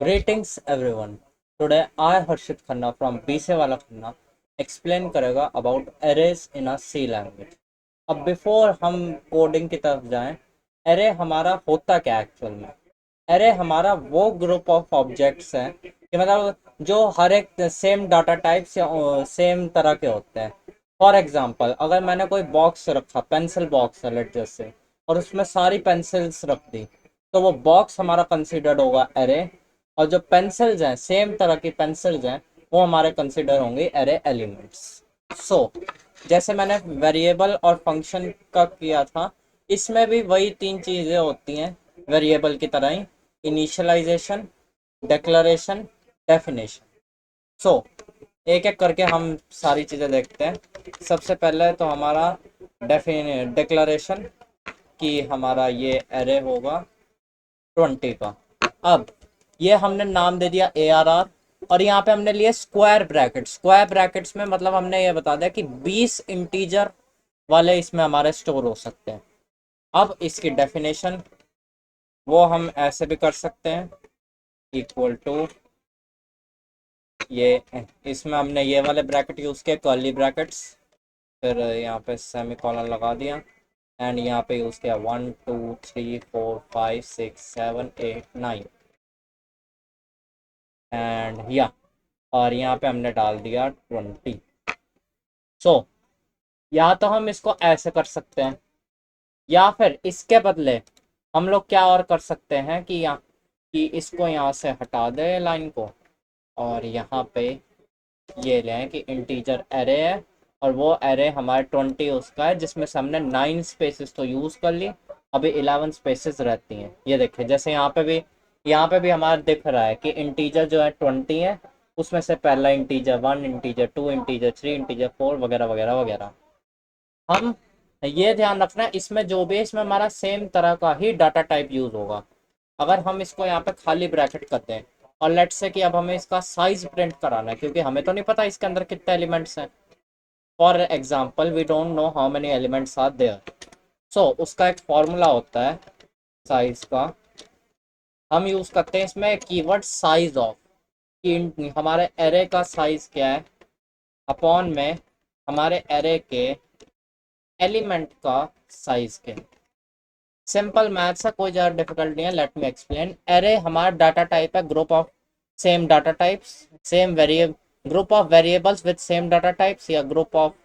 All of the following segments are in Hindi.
Greetings everyone. Today I Harshit Khanna from BC वाला खन्ना explain करेगा about arrays in a C language. अब before हम कोडिंग की तरफ जाएं, array हमारा होता क्या एक्चुअल में? array हमारा वो ग्रुप ऑफ ऑब्जेक्ट्स है कि मतलब जो हर एक सेम डाटा टाइप्स या सेम तरह के होते हैं. फॉर एग्जांपल अगर मैंने कोई बॉक्स रखा, पेंसिल बॉक्स है लेट जैसे, और उसमें सारी पेंसिल्स रख दी, तो वो बॉक्स हमारा कंसिडर्ड होगा एरे. और जो पेंसिल्स हैं, सेम तरह की पेंसिल्स हैं, वो हमारे कंसिडर होंगे एरे एलिमेंट्स. सो जैसे मैंने वेरिएबल और फंक्शन का किया था, इसमें भी वही तीन चीज़ें होती हैं वेरिएबल की तरह ही: इनिशियलाइजेशन, डिक्लेरेशन, डेफिनेशन. सो एक एक करके हम सारी चीज़ें देखते हैं. सबसे पहले तो हमारा डिक्लेरेशन कि हमारा ये एरे होगा 20 का. अब ये हमने नाम दे दिया ARR, और यहाँ पे हमने लिए स्क्वायर ब्रैकेट्स. स्क्वायर ब्रैकेट्स में मतलब हमने ये बता दिया कि 20 इंटीजर वाले इसमें हमारे स्टोर हो सकते हैं. अब इसकी डेफिनेशन वो हम ऐसे भी कर सकते हैं, इक्वल टू ये. इसमें हमने ये वाले ब्रैकेट यूज़ किए, कर्ली ब्रैकेट्स, फिर यहाँ पे सेमी कॉलन लगा दिया, एंड यहाँ पे यूज़ किया 1 2 3 4 5 6 7 8 9 एंड या, और यहाँ पे हमने डाल दिया 20. सो या तो हम इसको ऐसे कर सकते हैं, या फिर इसके बदले हम लोग क्या और कर सकते हैं कि यहाँ कि इसको यहाँ से हटा दे लाइन को, और यहाँ पे ये लें कि इंटीजर एरे है, और वो एरे हमारे 20 उसका है, जिसमें से हमने 9 स्पेसेस तो यूज़ कर ली, अभी 11 स्पेसेस रहती हैं. ये देखिए, जैसे यहाँ पे भी हमारा दिख रहा है कि इंटीजर जो है 20 है, उसमें से पहला इंटीजर 1, इंटीजर 2, इंटीजर 3, इंटीजर 4 वगैरह वगैरह वगैरह. हम ये ध्यान रखना है, इसमें जो भी है, इसमें हमारा सेम तरह का ही डाटा टाइप यूज़ होगा. अगर हम इसको यहाँ पे खाली ब्रैकेट करते हैं, और लेट्स से कि अब हमें इसका साइज प्रिंट कराना है, क्योंकि हमें तो नहीं पता इसके अंदर कितने एलिमेंट्स हैं. For example we don't know how many elements are there. So उसका एक फॉर्मूला होता है साइज का. हम यूज़ करते हैं इसमें कीवर्ड साइज ऑफ, कि हमारे एरे का साइज क्या है अपॉन में हमारे एरे के एलिमेंट का साइज क्या है. सिंपल मैथ्स है, कोई ज़्यादा डिफिकल्ट नहीं है. Let me explain. एरे हमारा डाटा टाइप है, group of same data types, same variable, group of variables with same data types, या ग्रुप ऑफ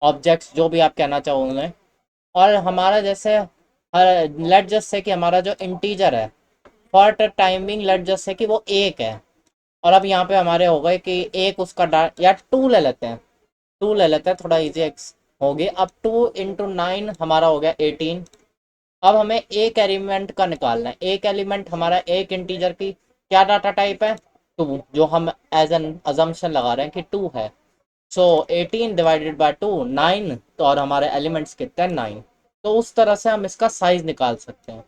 ऑब्जेक्ट्स, जो भी आप कहना चाहो उन्हें. और हमारा जैसे लेट जस्ट से कि हमारा जो इंटीजर है, for timing let just say कि वो एक है, और अब यहाँ पे हमारे हो गए कि एक उसका या टू ले लेते हैं. टू ले लेते हैं, थोड़ा इजी हो गया. अब 2 × 9 हमारा हो गया 18. अब हमें एक एलिमेंट का निकालना है. एक एलिमेंट हमारा एक इंटीजर की क्या डाटा टाइप है, टू, जो हम एज एन अजम्पशन लगा रहे हैं कि टू है. सो 18 डिवाइडेड बाय 2 9, तो और हमारे एलिमेंट्स कितने हैं 9. तो उस तरह से हम इसका साइज निकाल सकते हैं.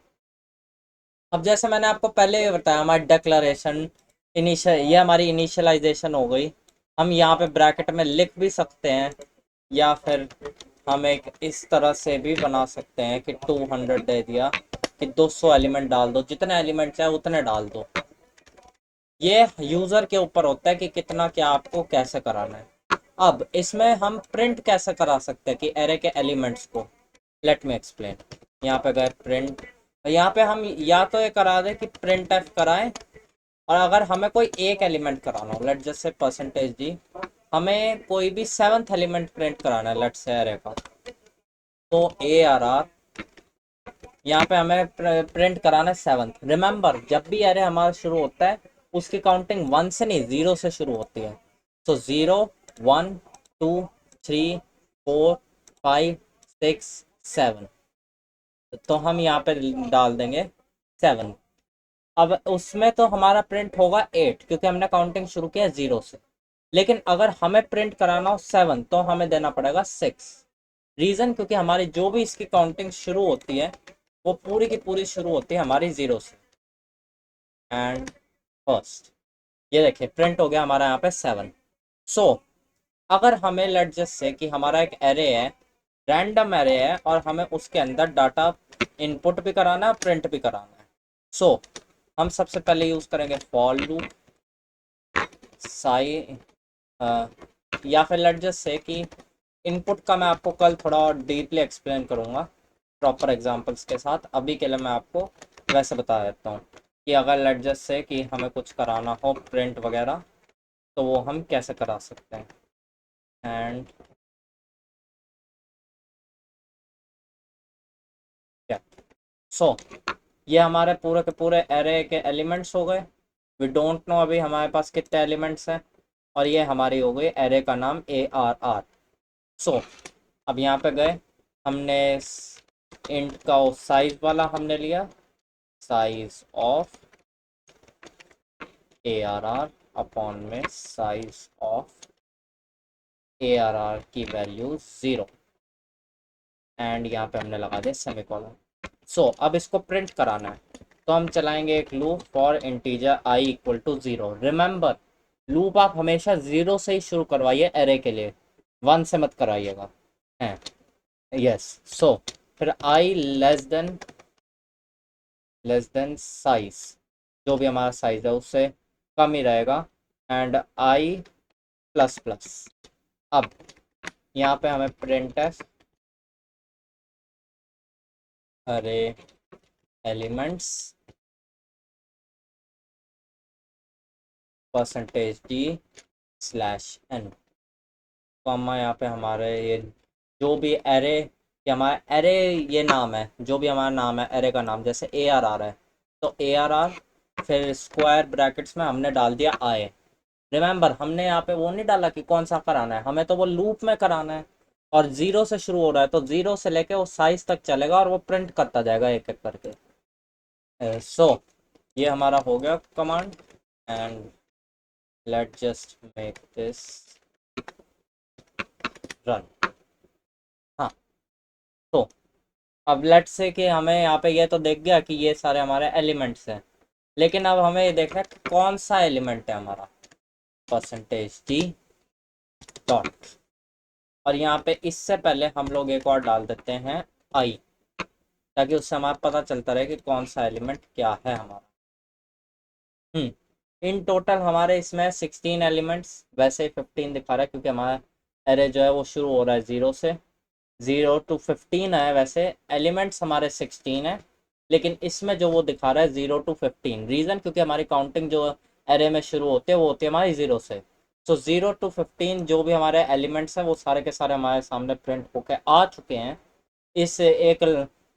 अब जैसे मैंने आपको पहले ही बताया, हमारी डिक्लेरेशन इनिशियल, ये हमारी इनिशियलाइजेशन हो गई. हम यहाँ पे ब्रैकेट में लिख भी सकते हैं, या फिर हम एक इस तरह से भी बना सकते हैं कि 200 दे दिया कि 200 एलिमेंट डाल दो, जितने एलिमेंट चाहे उतने डाल दो. ये यूज़र के ऊपर होता है कि कितना क्या आपको कैसे कराना है. अब इसमें हम प्रिंट कैसे करा सकते हैं कि एरे के एलिमेंट्स को. Let me explain. यहाँ पे गए प्रिंट, यहाँ पे हम या तो ये करा दें कि प्रिंट एफ कराएं, और अगर हमें कोई एक एलिमेंट कराना हो, लेट जैसे परसेंटेज डी, हमें कोई भी 7th एलिमेंट प्रिंट कराना है लेट से एरे का, तो ARR यहाँ पे हमें प्रिंट कराना है 7th. रिमेंबर, जब भी एरे हमारा शुरू होता है, उसकी काउंटिंग 1 से नहीं 0 से शुरू होती है. तो 0 1 2 3 4 5 6 7, तो हम यहाँ पे डाल देंगे 7. अब उसमें तो हमारा प्रिंट होगा 8, क्योंकि हमने काउंटिंग शुरू किया 0 से. लेकिन अगर हमें प्रिंट कराना हो 7, तो हमें देना पड़ेगा 6. रीज़न, क्योंकि हमारी जो भी इसकी काउंटिंग शुरू होती है, वो पूरी की पूरी शुरू होती है हमारी 0 से. एंड फर्स्ट, ये देखिए प्रिंट हो गया हमारा यहाँ पे 7. सो अगर हमें लेट जस्ट से कि हमारा एक एरे है, रैंडम एरे है, और हमें उसके अंदर डाटा इनपुट भी कराना है, प्रिंट भी कराना है. सो हम सबसे पहले यूज़ करेंगे फॉर लूप साई या फिर लेट जस्ट से कि इनपुट का मैं आपको कल थोड़ा और डीपली एक्सप्लेन करूँगा प्रॉपर एग्जांपल्स के साथ। अभी के लिए मैं आपको वैसे बता देता हूँ कि अगर लेट जस्ट से कि हमें कुछ कराना हो प्रिंट वगैरह तो वो हम कैसे करा सकते हैं। एंड क्या सो ये हमारे पूरे के पूरे एरे के एलिमेंट्स हो गए। वी डोंट नो अभी हमारे पास कितने एलिमेंट्स हैं और ये हमारी हो गई एरे का नाम ARR। सो अब यहाँ पे गए, हमने इंट का साइज वाला हमने लिया, साइज ऑफ ARR अपॉन में साइज ऑफ ARR की वैल्यू 0 एंड यहाँ पे हमने लगा दिया सेमीकोलन। सो अब इसको प्रिंट कराना है तो हम चलाएंगे एक loop for integer i equal to 0। Remember loop आप हमेशा 0 से ही शुरू करवाइए एरे के लिए, 1 से मत कराइएगा है। यस सो फिर i लेस देन साइज, जो भी हमारा साइज है उससे कम ही रहेगा एंड i प्लस प्लस। अब यहाँ पे हमें प्रिंट अरे एलिमेंट्स %d/n कॉमा यहाँ पे हमारे ये जो भी एरे, कि हमारा एरे ये नाम है, जो भी हमारा नाम है एरे का नाम, जैसे ARR है तो ARR फिर स्क्वायर ब्रैकेट्स में हमने डाल दिया i। रिमेंबर हमने यहाँ पे वो नहीं डाला कि कौन सा कराना है, हमें तो वो लूप में कराना है और 0 से शुरू हो रहा है तो 0 से लेके वो साइज तक चलेगा और वो प्रिंट करता जाएगा एक एक करके। सो ये हमारा हो गया command and let just make this run. हाँ तो अब लेट से कि हमें यहाँ पे ये तो देख गया कि ये सारे हमारे एलिमेंट्स हैं, लेकिन अब हमें ये देखना है कौन सा एलिमेंट है हमारा, %d डॉट, और यहाँ पे इससे पहले हम लोग एक और डाल देते हैं i, ताकि उससे हमारा पता चलता रहे कि कौन सा एलिमेंट क्या है हमारा। इन टोटल हमारे इसमें 16 एलिमेंट्स, वैसे ही 15 दिखा रहा है क्योंकि हमारा एरे जो है वो शुरू हो रहा है 0 से, 0 to 15 है। वैसे एलिमेंट्स हमारे 16 है, लेकिन इसमें जो वो दिखा रहा है 0 to 15, रीज़न क्योंकि हमारी काउंटिंग जो एरे में शुरू होते हैं वो होती है हमारी 0 से। सो 0 to 15 जो भी हमारे एलिमेंट्स हैं वो सारे के सारे हमारे सामने प्रिंट होके आ चुके हैं इस एक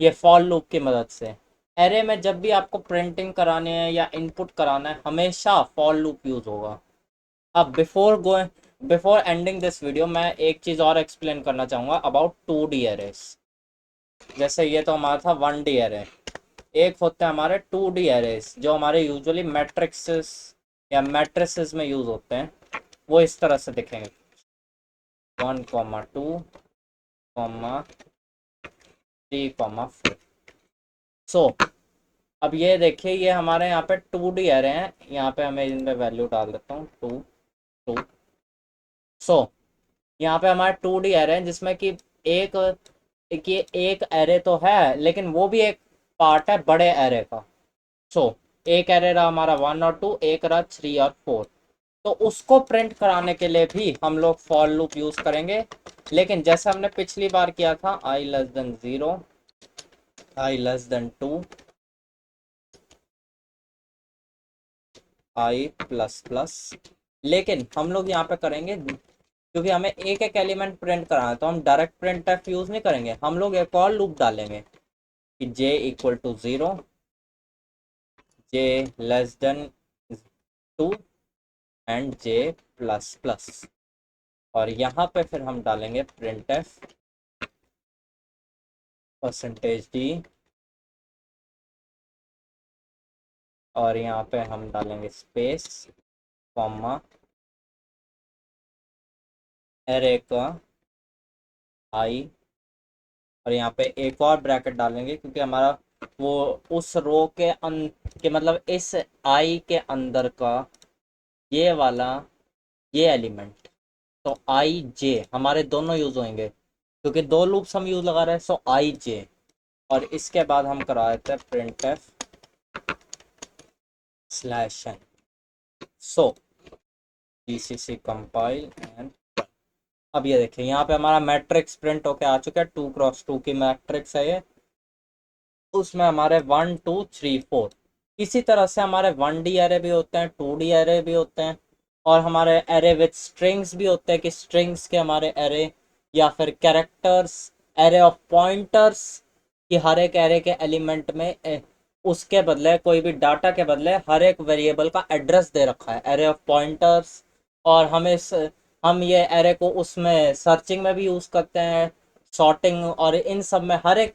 ये फॉर लूप की मदद से। एरे में जब भी आपको प्रिंटिंग करानी है या इनपुट कराना है हमेशा फॉर लूप यूज़ होगा। अब बिफोर एंडिंग दिस वीडियो मैं एक चीज़ और एक्सप्लेन करना चाहूँगा अबाउट 2D एरेस। जैसे ये तो हमारा था 1D एरे, एक होता है हमारे 2D एरेस जो हमारे यूजुअली मैट्रिक्सेस या मैट्रिसेस में यूज़ होते हैं। वो इस तरह से दिखेंगे 1, 2, 3, 4। सो अब ये देखिए ये हमारे यहाँ पे 2D एरे हैं, यहाँ पे हमें इनमें वैल्यू डाल देता हूँ 2 2। सो यहाँ पे हमारे 2D एरे हैं जिसमें कि एक ये एक एरे तो है लेकिन वो भी एक पार्ट है बड़े एरे का। सो एक एरे रहा हमारा 1 और 2, एक रहा 3 और 4। तो उसको प्रिंट कराने के लिए भी हम लोग फॉर लूप यूज करेंगे, लेकिन जैसे हमने पिछली बार किया था i<0, i<2, i++। लेकिन हम लोग यहाँ पे करेंगे क्योंकि हमें एक एक एलिमेंट प्रिंट कराना है तो हम डायरेक्ट प्रिंट एफ यूज नहीं करेंगे, हम लोग एक और लूप डालेंगे कि j=0, j<2 एंड j++। और यहाँ पे फिर हम डालेंगे प्रिंट एफ %d, और यहाँ पे हम डालेंगे स्पेस कॉमा एरे का i, और यहाँ पे एक और ब्रैकेट डालेंगे क्योंकि हमारा वो उस रो के मतलब इस i के अंदर का ये वाला ये एलिमेंट, तो आई जे हमारे दोनों यूज होंगे क्योंकि दो लूप्स हम यूज लगा रहे हैं। सो आई जे, और इसके बाद हम करा देते हैं print F /n। So GCC compile and अब ये देखिए यहाँ पे हमारा मैट्रिक्स प्रिंट होके आ चुका है, 2x2 की मैट्रिक्स है ये। उसमें हमारे 1 2 3 4 इसी तरह से हमारे 1D एरे भी होते हैं, 2D एरे भी होते हैं, और हमारे एरे विथ स्ट्रिंग्स भी होते हैं कि स्ट्रिंग्स के हमारे एरे, या फिर कैरेक्टर्स, एरे ऑफ पॉइंटर्स कि हर एक एरे के एलिमेंट में उसके बदले कोई भी डाटा के बदले हर एक वेरिएबल का एड्रेस दे रखा है, एरे ऑफ पॉइंटर्स। और हम ये एरे को उसमें सर्चिंग में भी यूज़ करते हैं, सॉर्टिंग, और इन सब में हर एक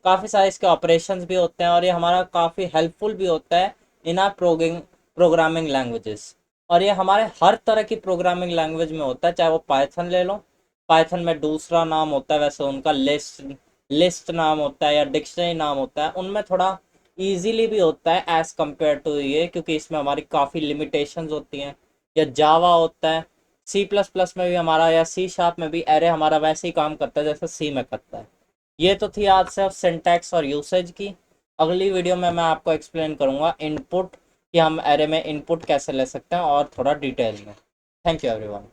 काफ़ी सारे इसके ऑपरेशंस भी होते हैं, और ये हमारा काफ़ी हेल्पफुल भी होता है इन आर प्रोग्रामिंग लैंग्वेजेस। और ये हमारे हर तरह की प्रोग्रामिंग लैंग्वेज में होता है, चाहे वो पाइथन ले लो, पाइथन में दूसरा नाम होता है वैसे उनका लिस्ट नाम होता है या डिक्शनरी नाम होता है, उनमें थोड़ा इजीली भी होता है एज कम्पेयर टू ये, क्योंकि इसमें हमारी काफ़ी लिमिटेशंस होती हैं। या जावा होता है, C++ में भी हमारा, या C# में भी एरे हमारा वैसे ही काम करता है जैसे सी में करता है। ये तो थी आज सिर्फ सिंटैक्स और यूसेज की। अगली वीडियो में मैं आपको एक्सप्लेन करूँगा इनपुट, कि हम एरे में इनपुट कैसे ले सकते हैं और थोड़ा डिटेल में। Thank you everyone.